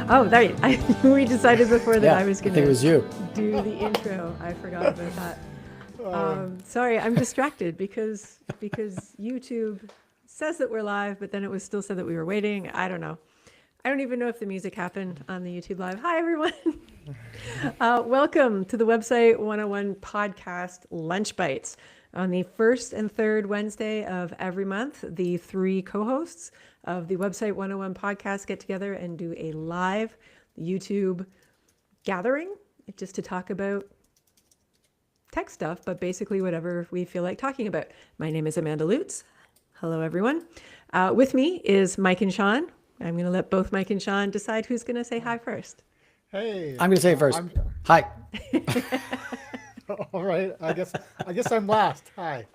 Oh, right. We decided before that I was going I think it was you. do the intro. I forgot about that. Sorry, I'm distracted because YouTube says that we're live, but then it was still said that we were waiting. I don't know. I don't even know if the music happened on the YouTube live. Hi, everyone. Welcome to the Website 101 podcast Lunch Bytes. On the first and third Wednesday of every month, the three co-hosts of the Website 101 podcast get together and do a live YouTube gathering just to talk about tech stuff, but basically whatever we feel like talking about. My name is Amanda Lutz. Hello, everyone. With me is Mike and Sean. I'm going to let both Mike and Sean decide who's going to say hi first. Hey. I'm going to say it first. Hi. All right. I guess I'm last. Hi.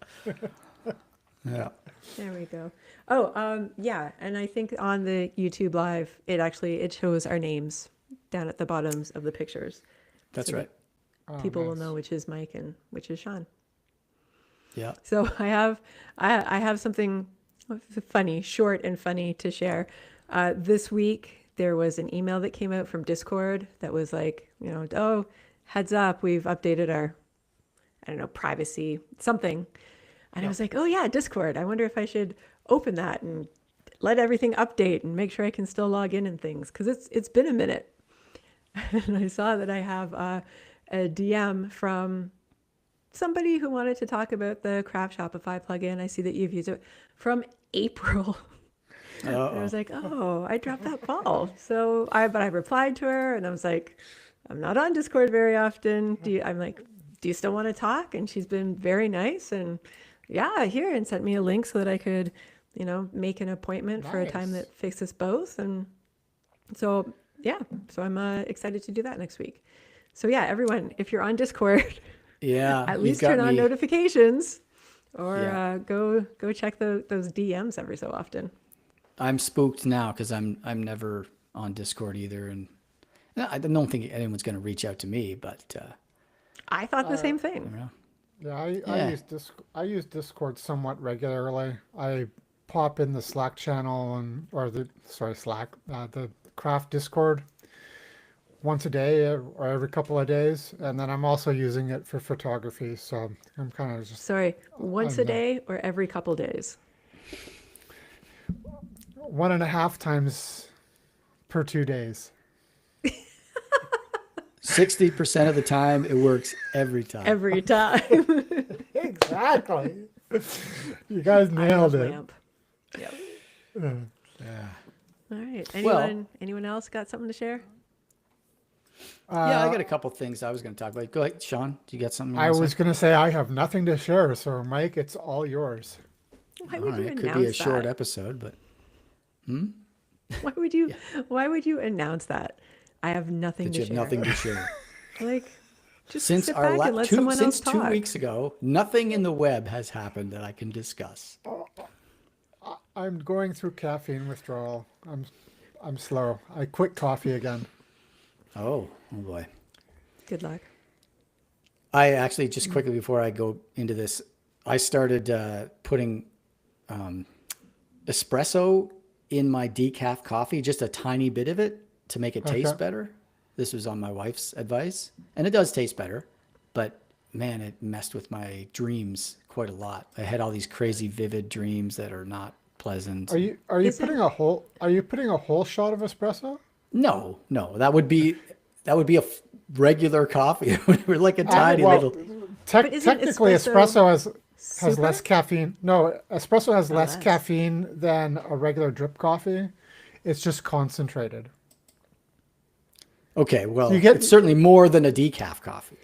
Yeah. There we go. Oh, yeah. And I think on the YouTube live, it shows our names down at the bottoms of the pictures. That's so right. People will know which is Mike and which is Sean. Yeah. So I have something funny, short and funny to share. This week, there was an email that came out from Discord that was like, oh, heads up, we've updated our, privacy, something. And I was like, oh yeah, Discord. I wonder if I should open that and let everything update and make sure I can still log in and things. Because it's been a minute. And I saw that I have a DM from somebody who wanted to talk about the Craft Shopify plugin. I see that you've used it from April. And I was like, oh, I dropped that ball. So I replied to her and I was like, I'm not on Discord very often. Do you still want to talk? And she's been very nice and and sent me a link so that I could, make an appointment for a time that fits us both. And so, I'm excited to do that next week. So everyone, if you're on Discord, at least turn on notifications or go check those DMs every so often. I'm spooked now because I'm never on Discord either, and I don't think anyone's going to reach out to me. But I thought the same thing. I use Discord somewhat regularly. I pop in the Slack channel the Craft Discord once a day or every couple of days, and then I'm also using it for photography. So I'm kind of just once a day or every couple days. 1.5 times per 2 days. 60% of the time, it works every time. Every time. Exactly. You guys nailed it. Yep. Yeah. All right. Anyone else got something to share? I got a couple things I was going to talk about. Go ahead, Sean. Do you got something? I was going to say I have nothing to share, so Mike, it's all yours. Why would you announce that? Could be a short that? episode, but. Why would you? Why would you announce that? I have nothing to share. You have nothing to share. Just since sit back and let someone else talk. 2 weeks ago, nothing in the web has happened that I can discuss. I'm going through caffeine withdrawal. I'm slow. I quit coffee again. Oh boy. Good luck. I actually, just quickly before I go into this, I started putting espresso in my decaf coffee, just a tiny bit of it to make it taste better. This was on my wife's advice, and it does taste better, but man, it messed with my dreams quite a lot. I had all these crazy vivid dreams that are not pleasant. Are you putting a whole shot of espresso? No, that would be a regular coffee. We're like a tiny little. Technically, espresso has less caffeine. No, espresso has less caffeine than a regular drip coffee. It's just concentrated. Okay, well, it's certainly more than a decaf coffee.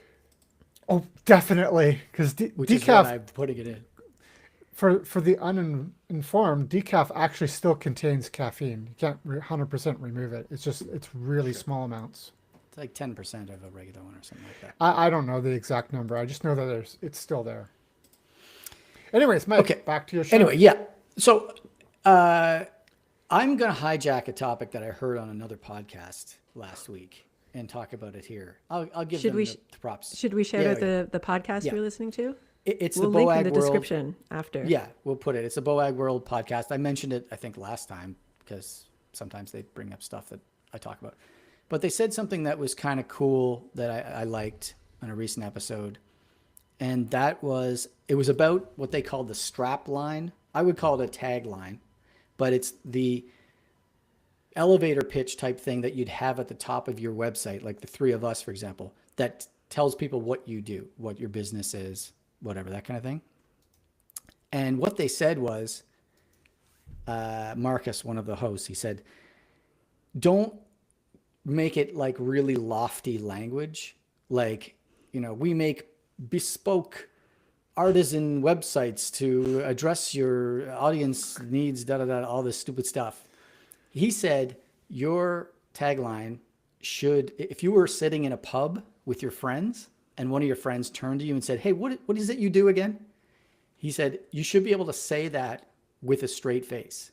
Oh, definitely, because which decaf. Is what I'm putting it in. For the uninformed, decaf actually still contains caffeine. You can't 100% remove it. It's really small amounts. It's like 10% of a regular one or something like that. I don't know the exact number. I just know that it's still there. Anyways, Mike, back to your show. Anyway, yeah. So I'm going to hijack a topic that I heard on another podcast last week and talk about it here. I'll give them the props. Should we shout out the podcast you're listening to? It's we'll the link Boagworld. In the description after. Yeah, we'll put it. It's the Boagworld podcast. I mentioned it, I think, last time because sometimes they bring up stuff that I talk about. But they said something that was kind of cool that I liked on a recent episode. And that was, it was about what they called the strap line. I would call it a tagline, but it's the elevator pitch type thing that you'd have at the top of your website, like the three of us, for example, that tells people what you do, what your business is, whatever, that kind of thing. And what they said was, Marcus, one of the hosts, he said, don't make it like really lofty language. Like, you know, we make bespoke artisan websites to address your audience needs, all this stupid stuff. He said your tagline should, if you were sitting in a pub with your friends and one of your friends turned to you and said, hey, what is it you do again? He said, you should be able to say that with a straight face.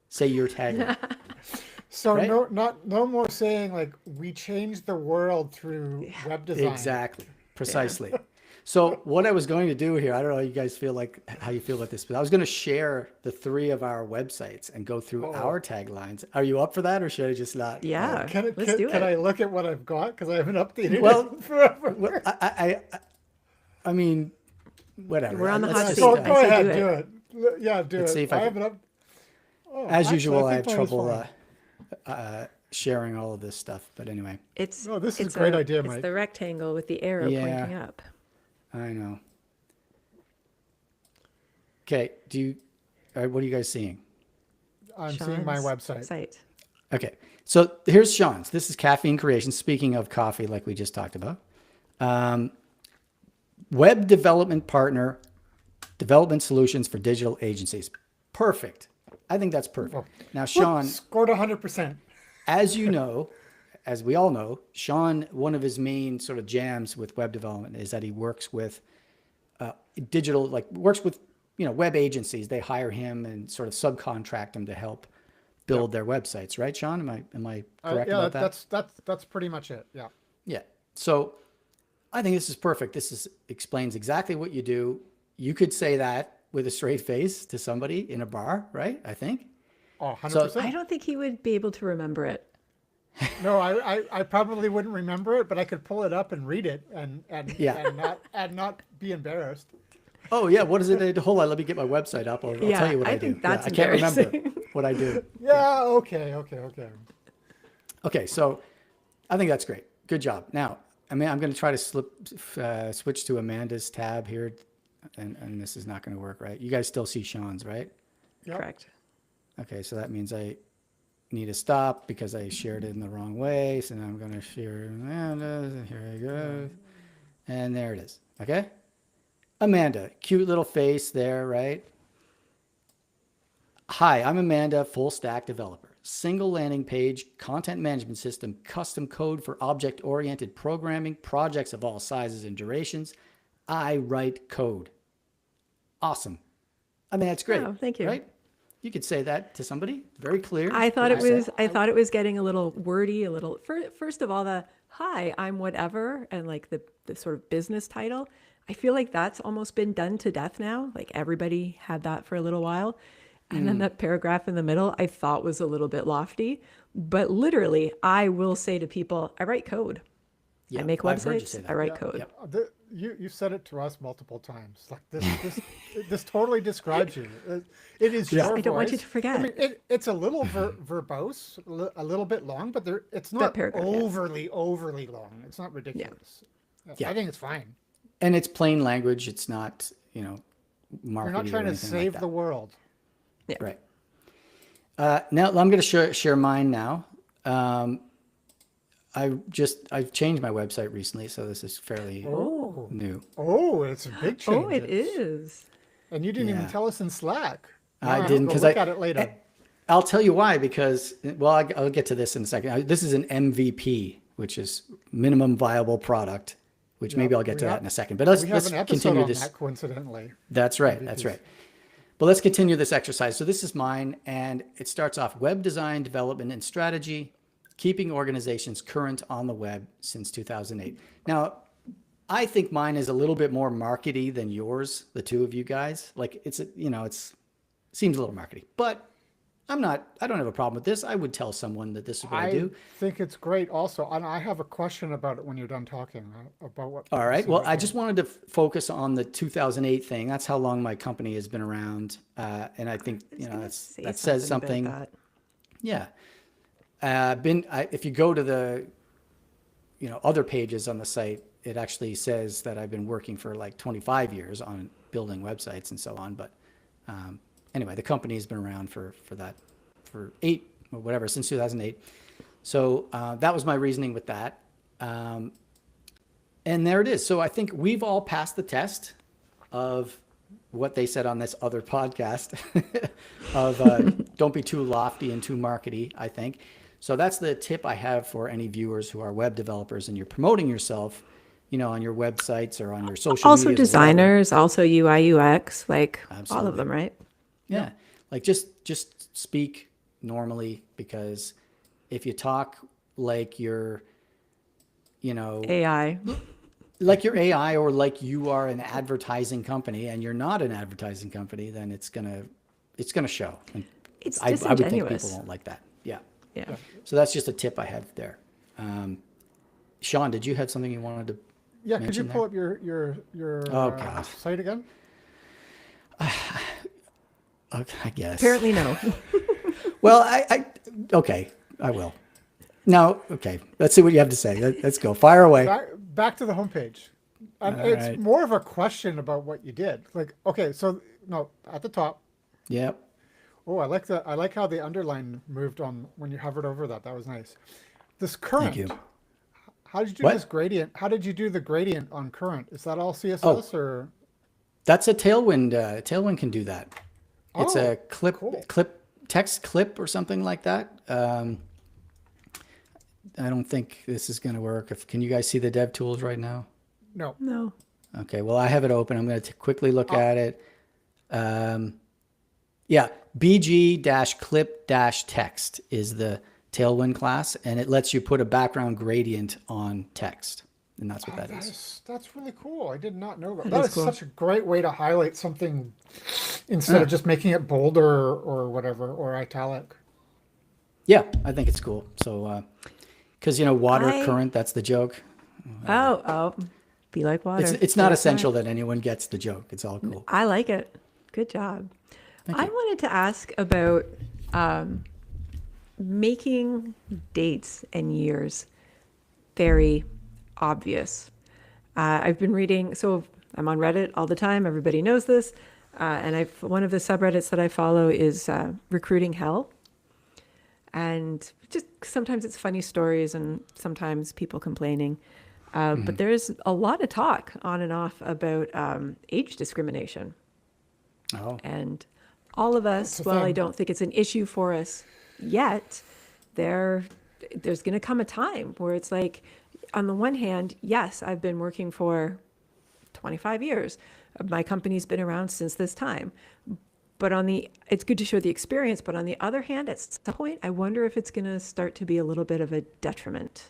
Say your tagline. So right? no more saying like we changed the world through web design. Exactly. Precisely. Yeah. So what I was going to do here, I don't know how you guys feel like, how you feel about this, but I was going to share the three of our websites and go through our taglines. Are you up for that, or should I just not? Yeah. Let's do it. Can I look at what I've got? Because I haven't updated it forever. Well, I mean, whatever. We're on the hot seat. Go ahead, do it. Yeah, do Let's it. See if I can, as usual, I have trouble sharing all of this stuff. But anyway. This is a great idea, Mike. It's the rectangle with the arrow pointing up. I know. Okay. What are you guys seeing? I'm seeing my website. Okay. So here's Sean's. This is Caffeine Creation. Speaking of coffee, like we just talked about. Web development partner, development solutions for digital agencies. Perfect. I think that's perfect. Now, Sean scored 100%. As you know, as we all know, Sean, one of his main sort of jams with web development is that he works with works with, web agencies. They hire him and sort of subcontract him to help build their websites, right, Sean? Am I correct about that? That's pretty much it. Yeah. Yeah. So I think this is perfect. Explains exactly what you do. You could say that with a straight face to somebody in a bar, right? I think. Oh, 100%. So I don't think he would be able to remember it. No, I probably wouldn't remember it, but I could pull it up and read it and not be embarrassed. Oh yeah, what is it? Hold on, let me get my website up. I'll tell you what I do. Think that's I can't remember what I do. Yeah, okay. Okay, so I think that's great. Good job. Now, I'm going to try to switch to Amanda's tab here, and this is not going to work, right? You guys still see Sean's, right? Yep. Correct. Okay, so that means I need to stop because I shared it in the wrong way. So now I'm going to share Amanda's, and here I go. And there it is. Okay? Amanda, cute little face there, right? Hi, I'm Amanda, full stack developer. Single landing page, content management system, custom code for object-oriented programming, projects of all sizes and durations. I write code. Awesome. I mean, that's great. Oh, thank you. Right? You could say that to somebody. Very clear. I thought it was getting a little wordy, a little. First of all, the hi, I'm whatever, and like the sort of business title. I feel like that's almost been done to death now. Like everybody had that for a little while. And then that paragraph in the middle, I thought was a little bit lofty, but literally I will say to people, I write code. I make websites. I write code. You said it to us multiple times. Like this totally describes you. It is your voice. I don't want you to forget. I mean, it's a little verbose, a little bit long, but it's not overly long. It's not ridiculous. Yeah. I think it's fine. And it's plain language. It's not, marketing. You're not trying to save the world. Yeah. Right. Now I'm going to share mine now. I've changed my website recently, so this is fairly new. Oh, it's a big change. Oh, it is. And you didn't even tell us in Slack. I didn't, because look at it later. I'll tell you why, because I'll get to this in a second. This is an MVP, which is minimum viable product, which maybe I'll get to that in a second. But let's continue this. That, coincidentally. That's right. That's right. But let's continue this exercise. So this is mine, and it starts off web design, development, and strategy, keeping organizations current on the web since 2008. Now, I think mine is a little bit more markety than yours, the two of you guys. Like it seems a little markety, but I don't have a problem with this. I would tell someone that this is what I I do. think it's great also. And I have a question about it when you're done talking about what All this right. is Well, about I doing. just wanted to focus on the 2008 thing. That's how long my company has been around. And I think, I was gonna say that says something something. about that. Yeah. If you go to the, other pages on the site, it actually says that I've been working for like 25 years on building websites and so on. But anyway, the company has been around for that, for 8 or whatever, since 2008. So that was my reasoning with that. And there it is. So I think we've all passed the test of what they said on this other podcast of don't be too lofty and too markety, I think. So that's the tip I have for any viewers who are web developers and you're promoting yourself, on your websites or on your social Also medias or whatever. designers, also UI UX, like all of Absolutely. them, right? Yeah. Like just speak normally, because if you talk like you're, AI. like you're AI or like you are an advertising company and you're not an advertising company, then it's gonna show. And It's I would think disingenuous. people won't like that. Yeah. Yeah. So that's just a tip I have there. Sean, did you have something you wanted to Yeah, could you mention pull there? up your Oh, God. site again? Okay, I guess. Apparently no. Well, okay, I will. Now, okay, let's see what you have to say. Let's go. Fire away. Back to the homepage. And All it's right. more of a question about what you did. Like, okay, so no, at the top. Yep. Oh, I like how the underline moved on when you hovered over that. That was nice. This Thank current. you. How did you do What? this gradient? How did you do the gradient on current? Is that all CSS or? That's a Tailwind. Tailwind can do that. It's Oh, a cool. text clip or something like that. I don't think this is going to work. Can you guys see the dev tools right now? No. No. Okay, well, I have it open. I'm going to quickly look at it. Yeah, bg-clip-text is the Tailwind class, and it lets you put a background gradient on text, and that's what that is. That's really cool. I did not know that. That That is is cool. such a great way to highlight something instead of just making it bold or whatever, or italic. Yeah, I think it's cool. So, because, water I- current, that's the joke. Oh, be like water. It's not That's essential that anyone gets the joke. It's all cool. I like it. Good job. Thank I you. wanted to ask about making dates and years very obvious. I've been reading, so I'm on Reddit all the time. Everybody knows this. And one of the subreddits that I follow is Recruiting Hell. And just sometimes it's funny stories and sometimes people complaining. But there's a lot of talk on and off about age discrimination. Oh, And all of us, a while I thing. don't think it's an issue for us yet, there's going to come a time where it's like, on the one hand, yes, I've been working for 25 years. My company's been around since this time. But it's good to show the experience. But on the other hand, at some point, I wonder if it's going to start to be a little bit of a detriment.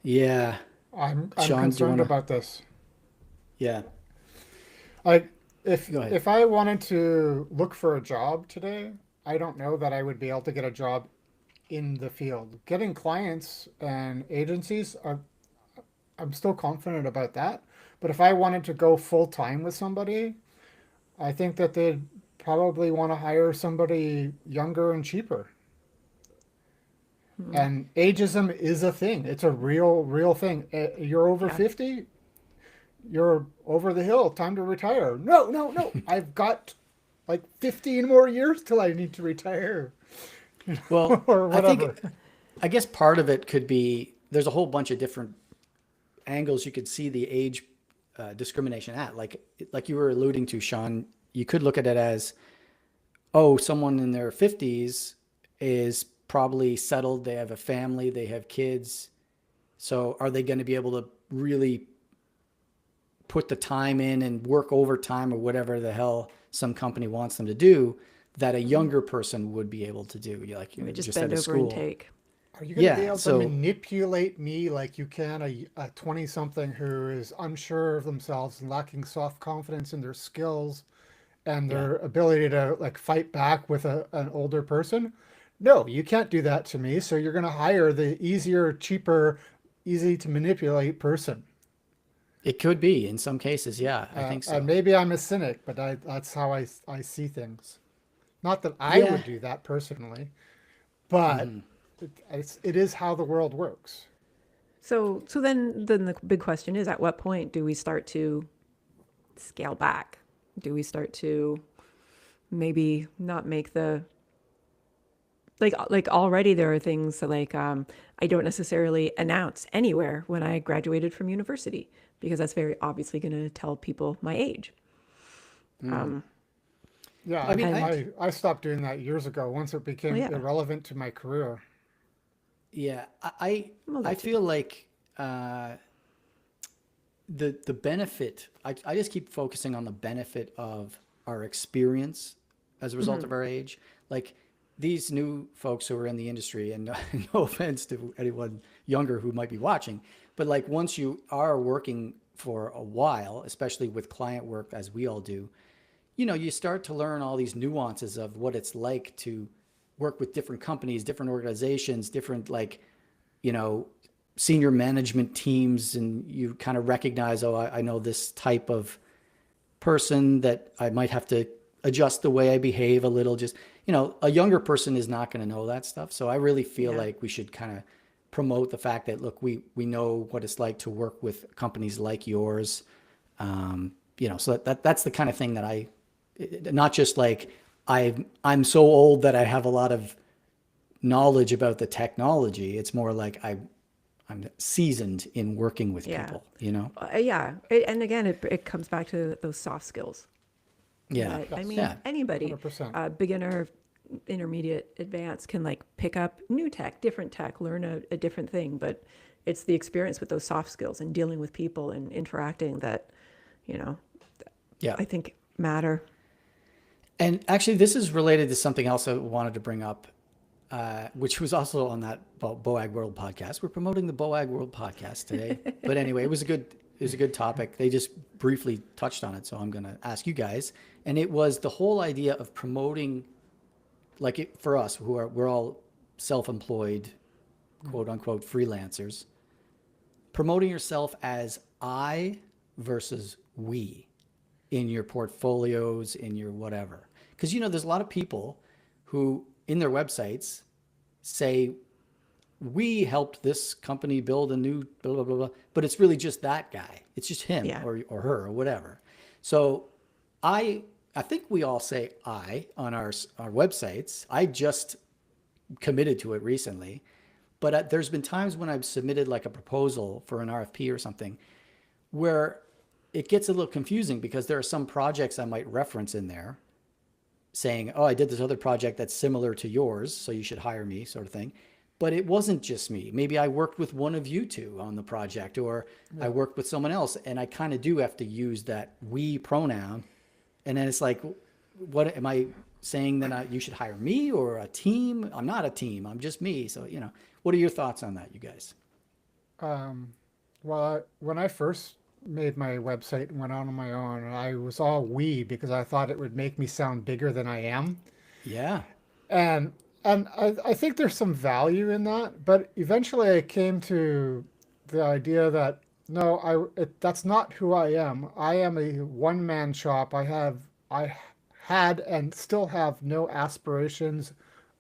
yeah. I'm Sean, do you concerned wanna- about this. Yeah. Like Go ahead. if I wanted to look for a job today, I don't know that I would be able to get a job in the field. Getting clients and agencies I'm still confident about that. But if I wanted to go full time with somebody, I think that they'd probably want to hire somebody younger and cheaper. And ageism is a thing. It's a real thing. You're over Yeah. 50, you're over the hill, time to retire. No. I've got like 15 more years till I need to retire. Well, Or I whatever. I guess part of it could be there's a whole bunch of different angles you could see the age discrimination at. Like you were alluding to, Sean, you could look at it as, oh, someone in their 50s is probably settled. They have a family, they have kids. So are they going to be able to really put the time in and work overtime or whatever the hell some company wants them to do that a younger person would be able to do? Like We just just bend at a over school. and take. Are you going to be Yeah, able so- to manipulate me like you can a 20-something who is unsure of themselves and lacking self-confidence in their skills and their ability to like fight back with an older person. No, you can't do that to me. So you're going to hire the easier, cheaper, easy to manipulate person. It could be in some cases. Yeah, I think And so. maybe I'm a cynic, but that's how I see things. Not that I Yeah. would do that personally, but it is how the world works. So then the big question is, at what point do we start to scale back? Do we start to maybe not make the like already there are things that like I don't necessarily announce anywhere when I graduated from university because that's very obviously going to tell people my age. Yeah, I mean, I stopped doing that years ago once it Well, became yeah, irrelevant to my career. yeah, well, I that too. feel like the benefit. I just keep focusing on the benefit of our experience as a result of our age. Like these new folks who are in the industry, and no offense to anyone younger who might be watching, but like once you are working for a while, especially with client work as we all do, you know, you start to learn all these nuances of what it's like to work with different companies, different organizations, different like, you know, senior management teams, and you kind of recognize, oh, I know this type of person that I might have to adjust the way I behave a little. Just, you know, a younger person is not going to know that stuff. So I really feel Yeah. like we should kind of promote the fact that, look, we know what it's like to work with companies like yours. You know, so that's the kind of thing that not just like I'm so old that I have a lot of knowledge about the technology. It's more like I'm seasoned in working with Yeah. people, you know? Yeah. And again, it comes back to those soft skills. Yeah. That, I Yes, mean, Yeah. anybody, 100%. beginner, intermediate, advanced can like pick up new tech, learn a different thing, but it's the experience with those soft skills and dealing with people and interacting that, you know, Yeah. I think matter. And actually, this is related to something else I wanted to bring up, which was also on that Boagworld podcast. We're promoting the Boagworld podcast today. But anyway, it was a good topic. They just briefly touched on it, so I'm going to ask you guys. And it was the whole idea of promoting, like for us, we're all self-employed, quote unquote, freelancers, promoting yourself as I versus we in your portfolios, in your whatever. Because, you know, there's a lot of people who in their websites say, we helped this company build a new blah, blah, blah, blah. But it's really just that guy. It's just him Yeah. or her or whatever. So I think we all say I on our websites. I just committed to it recently. But there's been times when I've submitted like a proposal for an RFP or something where it gets a little confusing because there are some projects I might reference in there saying, oh, I did this other project that's similar to yours, so you should hire me, sort of thing. But it wasn't just me. Maybe I worked with one of you two on the project, or I worked with someone else, and I kind of do have to use that we pronoun. And then it's like, what am I saying that you should hire me or a team? I'm not a team. I'm just me. So, you know, what are your thoughts on that, you guys? Well, when I first made my website and went out on my own, I was all we because I thought it would make me sound bigger than I am. Yeah. And I think there's some value in that, but eventually I came to the idea that no, that's not who I am. I am a one-man shop. I had and still have no aspirations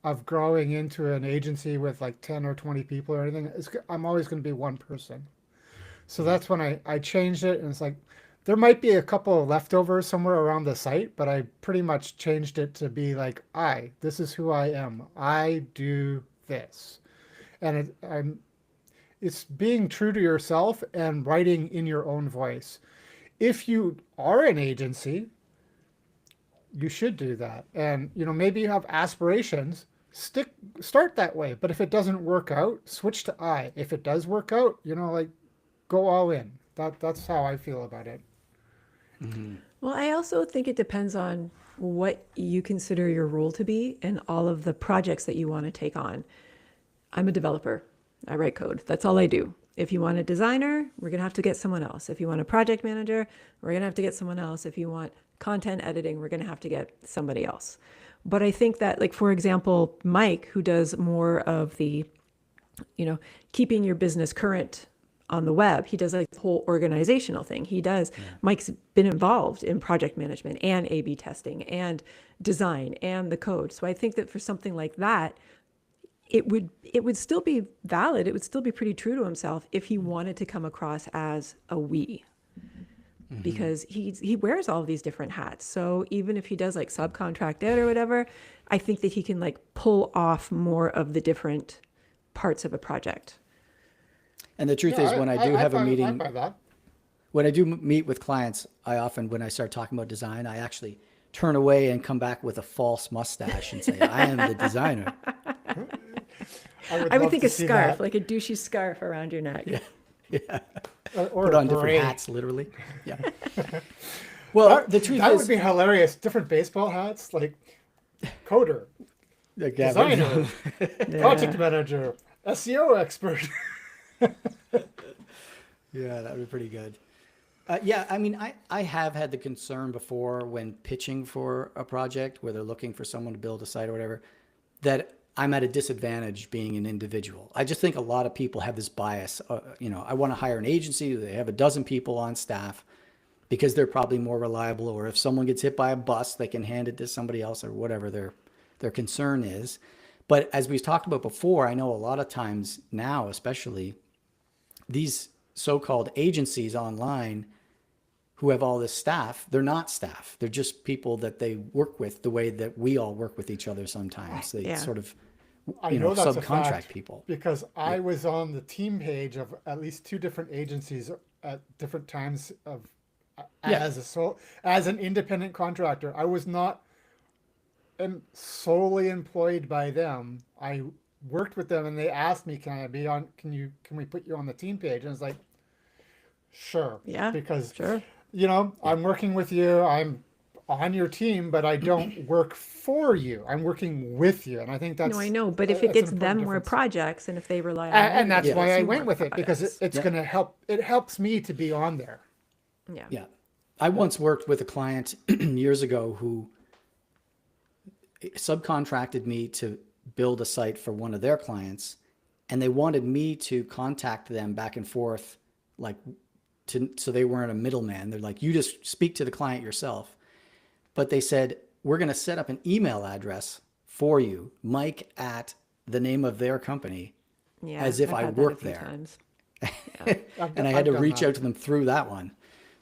of growing into an agency with like 10 or 20 people or anything. I'm always going to be one person. So Yeah. that's when I changed it, and it's like there might be a couple of leftovers somewhere around the site, but I pretty much changed it to be like this is who I am. I do this, and it's being true to yourself and writing in your own voice. If you are an agency, you should do that, and you know maybe you have aspirations. Start that way, but if it doesn't work out, switch to I. If it does work out, you know, like go all in. That's how I feel about it. Well, I also think it depends on what you consider your role to be and all of the projects that you want to take on. I'm a developer. I write code. That's all I do. If you want a designer, we're going to have to get someone else. If you want a project manager, we're going to have to get someone else. If you want content editing, we're going to have to get somebody else. But I think that, like, for example, Mike, who does more of the, keeping your business current on the web, he does like the whole organizational thing. Mike's been involved in project management and A/B testing and design and the code. So I think that for something like that, it would still be valid. It would still be pretty true to himself if he wanted to come across as a we, because he wears all of these different hats. So even if he does like subcontract out or whatever, I think that he can like pull off more of the different parts of a project. And the truth is, when I do have a meeting, that. when I do meet with clients, I often, when I start talking about design, I actually turn away and come back with a false mustache and say, I am the designer. I would think a scarf, like a douchey scarf around your neck. Yeah. Or Put on beret. different hats, literally. Yeah. Well, the truth that is, would be hilarious. Different baseball hats, like coder, like, designer, project manager, SEO expert. Yeah, that would be pretty good. Yeah, I mean, I have had the concern before when pitching for a project where they're looking for someone to build a site or whatever, that I'm at a disadvantage being an individual. I just think a lot of people have this bias. I want to hire an agency. They have a dozen people on staff because they're probably more reliable. Or if someone gets hit by a bus, they can hand it to somebody else or whatever their concern is. But as we've talked about before, I know a lot of times now, especially these so-called agencies online who have all this staff, they're not staff. They're just people that they work with the way that we all work with each other sometimes. They sort of I know that's a subcontract fact people. because I was on the team page of at least 2 different agencies at different times of as an independent contractor. I was not solely employed by them. I worked with them and they asked me, can we put you on the team page? And it's like, sure. Yeah. Because sure. I'm working with you. I'm on your team, but I don't work for you. I'm working with you. And I think that's... No, I know. But if it gets them more projects and if they rely on and you, that's why I you went more with it, because it's going to help. It helps me to be on there. Yeah. Yeah. I once worked with a client years ago who subcontracted me to build a site for one of their clients, and they wanted me to contact them back and forth, so they weren't a middleman. They're like, you just speak to the client yourself. But they said, we're going to set up an email address for you, Mike at the name of their company, as if I worked there. And I had to reach out to them through that one.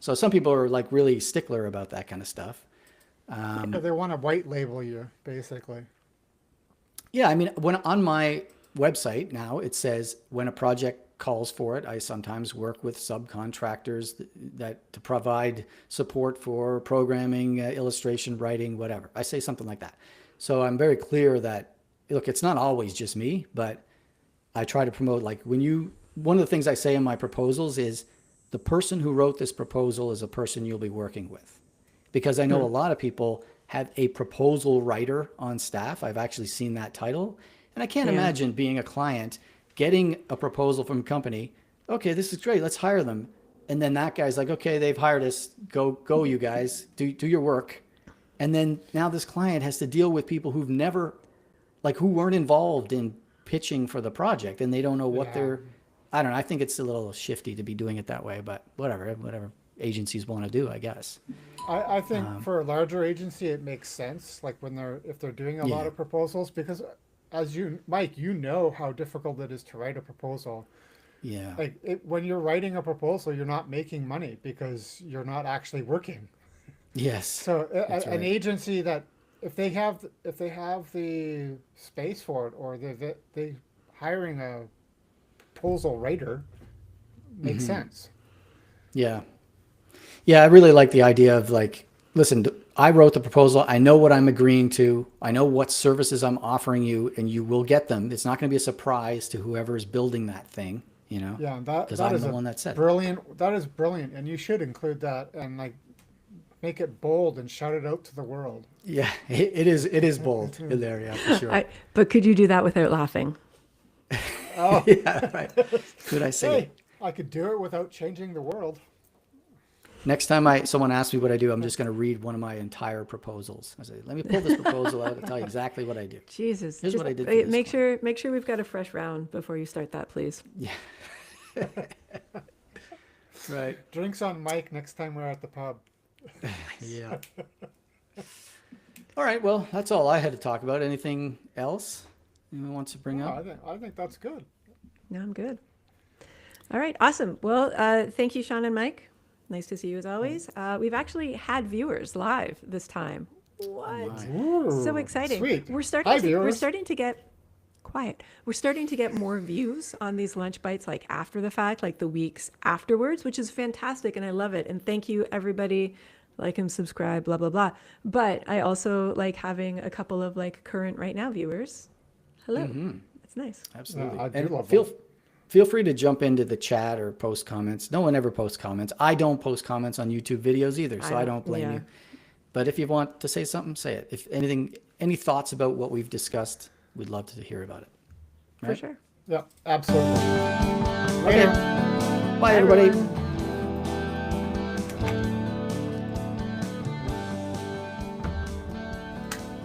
So some people are like really stickler about that kind of stuff. They want to white label you, basically. Yeah, I mean, when on my website now, it says when a project calls for it, I sometimes work with subcontractors that to provide support for programming, illustration, writing, whatever. I say something like that. So I'm very clear that, look, it's not always just me, but I try to promote, one of the things I say in my proposals is the person who wrote this proposal is a person you'll be working with. Because I know a lot of people have a proposal writer on staff. I've actually seen that title. And I can't imagine being a client, getting a proposal from a company. Okay, this is great. Let's hire them. And then that guy's like, okay, they've hired us. Go you guys. Do your work. And then now this client has to deal with people who've never, who weren't involved in pitching for the project. And they don't know what I don't know. I think it's a little shifty to be doing it that way, but whatever agencies want to do, I guess. I think for a larger agency, it makes sense. If they're doing a lot of proposals, because Mike, you know how difficult it is to write a proposal. Yeah. When you're writing a proposal, you're not making money because you're not actually working. Yes. So an agency that if they have the space for it, or they hiring a proposal writer makes sense. Yeah. Yeah, I really like the idea of listen, I wrote the proposal. I know what I'm agreeing to. I know what services I'm offering you, and you will get them. It's not going to be a surprise to whoever is building that thing, Yeah, because I'm the one that said brilliant. That is brilliant, and you should include that and make it bold and shout it out to the world. Yeah, it is bold in there, yeah, for sure. But could you do that without laughing? Oh, yeah, right. Could I say it? I could do it without changing the world. Next time someone asks me what I do, I'm just going to read one of my entire proposals. I say, let me pull this proposal out and tell you exactly what I do. Jesus. Here's what I did. Make sure we've got a fresh round before you start that, please. Yeah. Right. Drinks on Mike next time we're at the pub. Yeah. All right. Well, that's all I had to talk about. Anything else anyone wants to bring up? I think that's good. No, I'm good. All right. Awesome. Well, thank you, Sean and Mike. Nice to see you as always. We've actually had viewers live this time. What? Ooh, So exciting. Sweet. We're Hi, starting to get quiet. We're starting to get more views on these lunch bites like after the fact, like the weeks afterwards, which is fantastic and I love it. And thank you everybody. Like and subscribe, blah, blah, blah. But I also like having a couple of like current right now viewers. Hello. Mm-hmm. That's nice. Absolutely. Yeah, I do and love feel free to jump into the chat or post comments. No one ever posts comments. I don't post comments on YouTube videos either, so I don't blame you. But if you want to say something, say it. If any thoughts about what we've discussed, we'd love to hear about it. Right? For sure. Yeah, absolutely. Okay. Bye, everybody. Everyone.